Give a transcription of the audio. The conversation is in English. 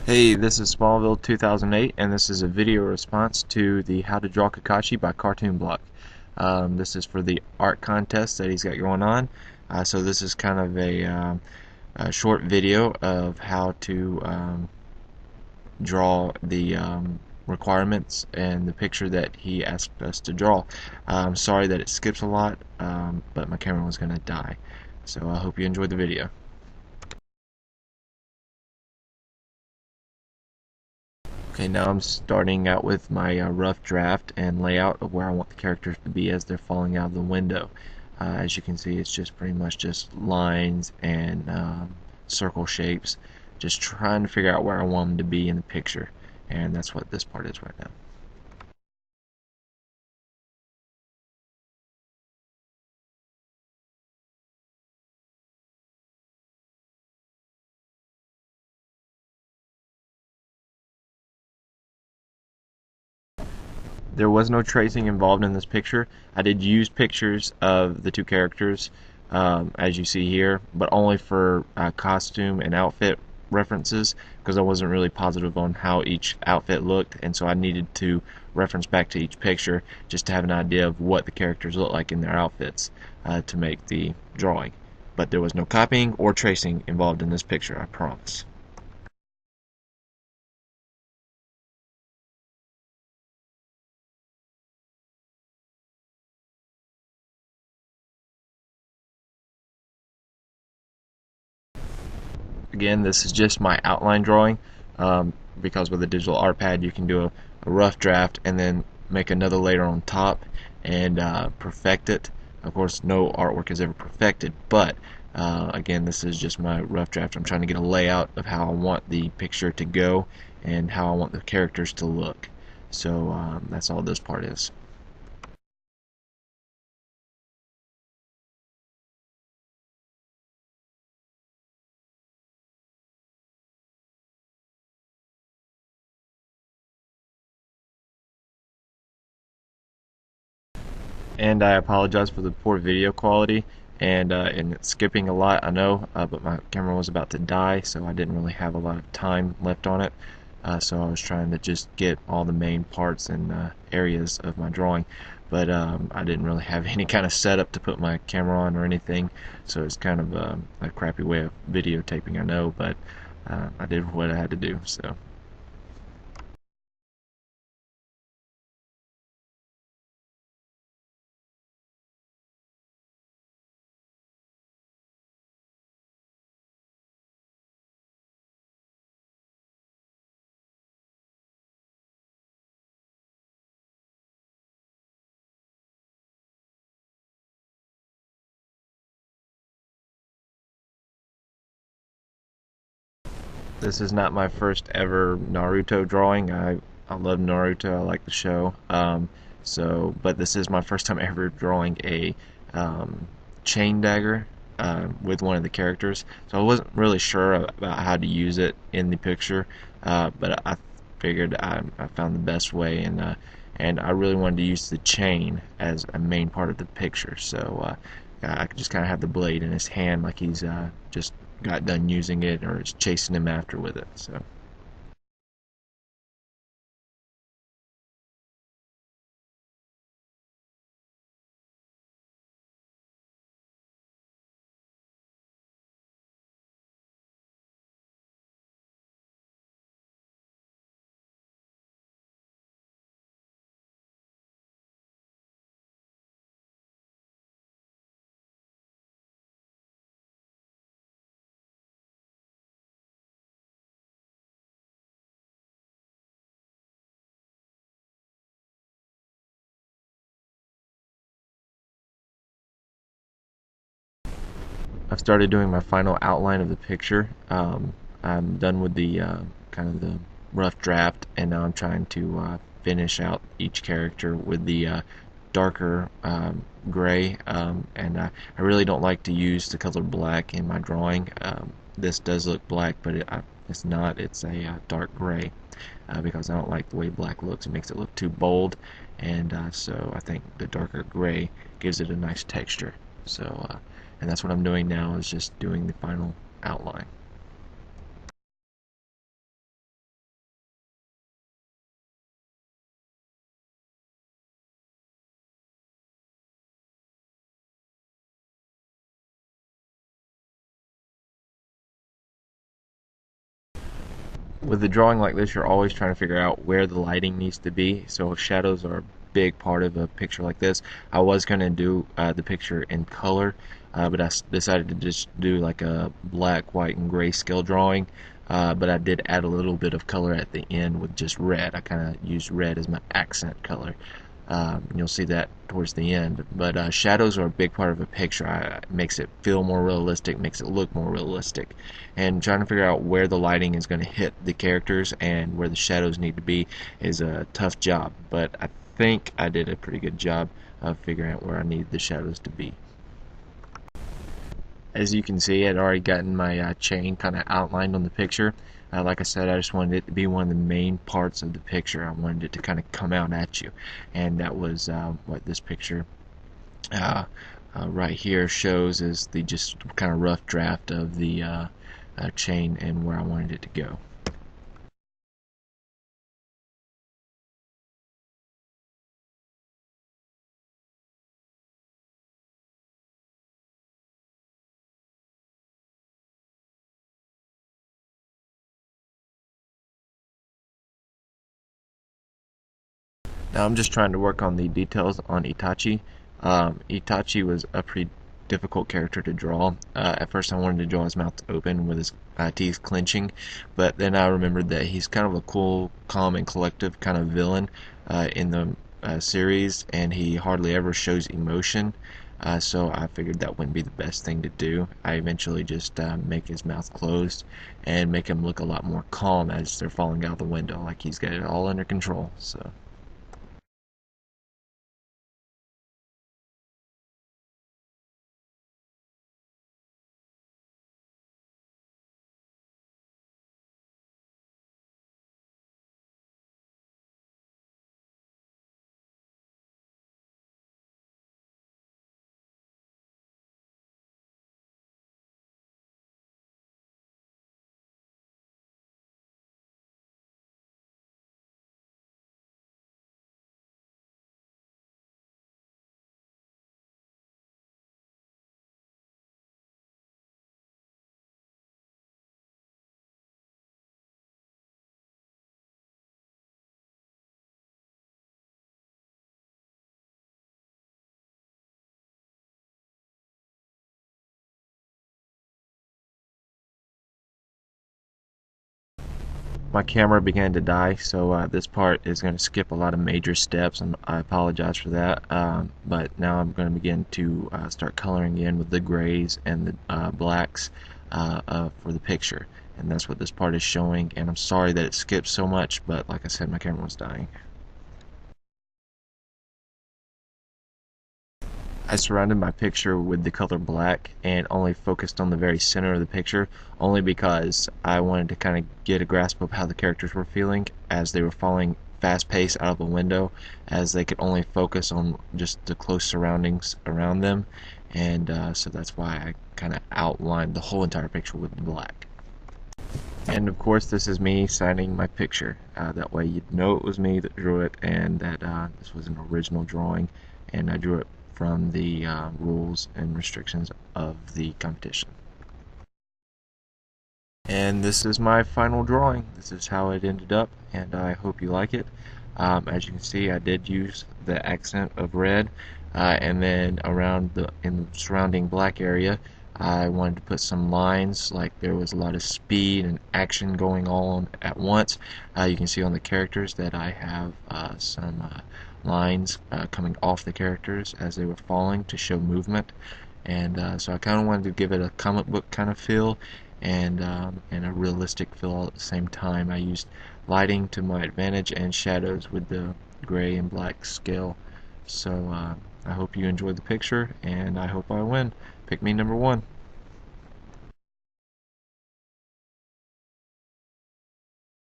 Hey, this is Smallville 2008, and this is a video response to the How to Draw Kakashi by cartoonblock. This is for the art contest that he's got going on. So this is kind of a short video of how to draw the requirements and the picture that he asked us to draw. I'm sorry that it skips a lot, but my camera was going to die. So I hope you enjoyed the video. Okay, now I'm starting out with my rough draft and layout of where I want the characters to be as they're falling out of the window. As you can see, it's just pretty much just lines and circle shapes, just trying to figure out where I want them to be in the picture, and that's what this part is right now. There was no tracing involved in this picture. I did use pictures of the two characters, as you see here, but only for costume and outfit references because I wasn't really positive on how each outfit looked, and so I needed to reference back to each picture just to have an idea of what the characters look like in their outfits to make the drawing. But there was no copying or tracing involved in this picture, I promise. Again, this is just my outline drawing because with a digital art pad you can do a rough draft and then make another layer on top and perfect it. Of course, no artwork is ever perfected, but again, this is just my rough draft. I'm trying to get a layout of how I want the picture to go and how I want the characters to look. So that's all this part is. And I apologize for the poor video quality and skipping a lot, I know, but my camera was about to die, so I didn't really have a lot of time left on it. So I was trying to just get all the main parts and areas of my drawing, but I didn't really have any kind of setup to put my camera on or anything, so it's kind of a crappy way of videotaping, I know, but I did what I had to do. So. This is not my first ever Naruto drawing. I love Naruto. I like the show. But this is my first time ever drawing a chain dagger with one of the characters. So I wasn't really sure about how to use it in the picture, but I figured I found the best way, and I really wanted to use the chain as a main part of the picture. So I could just kind of have the blade in his hand like he's just got done using it or is chasing him after with it. So. I've started doing my final outline of the picture. I'm done with the kind of the rough draft, and now I'm trying to finish out each character with the darker gray. I really don't like to use the color black in my drawing. This does look black, but it's not. It's a dark gray because I don't like the way black looks. It makes it look too bold, and so I think the darker gray gives it a nice texture. So, and that's what I'm doing now is just doing the final outline. With a drawing like this, you're always trying to figure out where the lighting needs to be. So shadows are a big part of a picture like this. I was going to do the picture in color, but I decided to just do like a black, white, and gray scale drawing. But I did add a little bit of color at the end with just red. I kind of used red as my accent color. You'll see that towards the end. But shadows are a big part of a picture. It makes it feel more realistic, makes it look more realistic. And trying to figure out where the lighting is going to hit the characters and where the shadows need to be is a tough job. But I think I did a pretty good job of figuring out where I need the shadows to be. As you can see, I'd already gotten my chain kind of outlined on the picture. Like I said, I just wanted it to be one of the main parts of the picture. I wanted it to kind of come out at you, and that was what this picture right here shows, is the just kind of rough draft of the chain and where I wanted it to go. Now I'm just trying to work on the details on Itachi. Itachi was a pretty difficult character to draw. At first I wanted to draw his mouth open with his teeth clenching, but then I remembered that he's kind of a cool, calm, and collective kind of villain in the series, and he hardly ever shows emotion. So I figured that wouldn't be the best thing to do. I eventually just make his mouth closed and make him look a lot more calm as they're falling out the window, like he's got it all under control. So. My camera began to die, so this part is going to skip a lot of major steps, and I apologize for that. But now I'm going to begin to start coloring in with the grays and the blacks for the picture, and that's what this part is showing. And I'm sorry that it skips so much, but like I said, my camera was dying. I surrounded my picture with the color black and only focused on the very center of the picture, only because I wanted to kind of get a grasp of how the characters were feeling as they were falling fast paced out of a window, as they could only focus on just the close surroundings around them. And so that's why I kind of outlined the whole entire picture with black. And of course, this is me signing my picture. That way you'd know it was me that drew it, and that this was an original drawing, and I drew it from the rules and restrictions of the competition. And this is my final drawing. This is how it ended up, and I hope you like it. As you can see, I did use the accent of red, and then around in the surrounding black area, I wanted to put some lines, like there was a lot of speed and action going on at once. You can see on the characters that I have some lines coming off the characters as they were falling to show movement. And so I kind of wanted to give it a comic book kind of feel, and a realistic feel all at the same time. I used lighting to my advantage and shadows with the gray and black scale. So I hope you enjoyed the picture, and I hope I win. Pick me number one.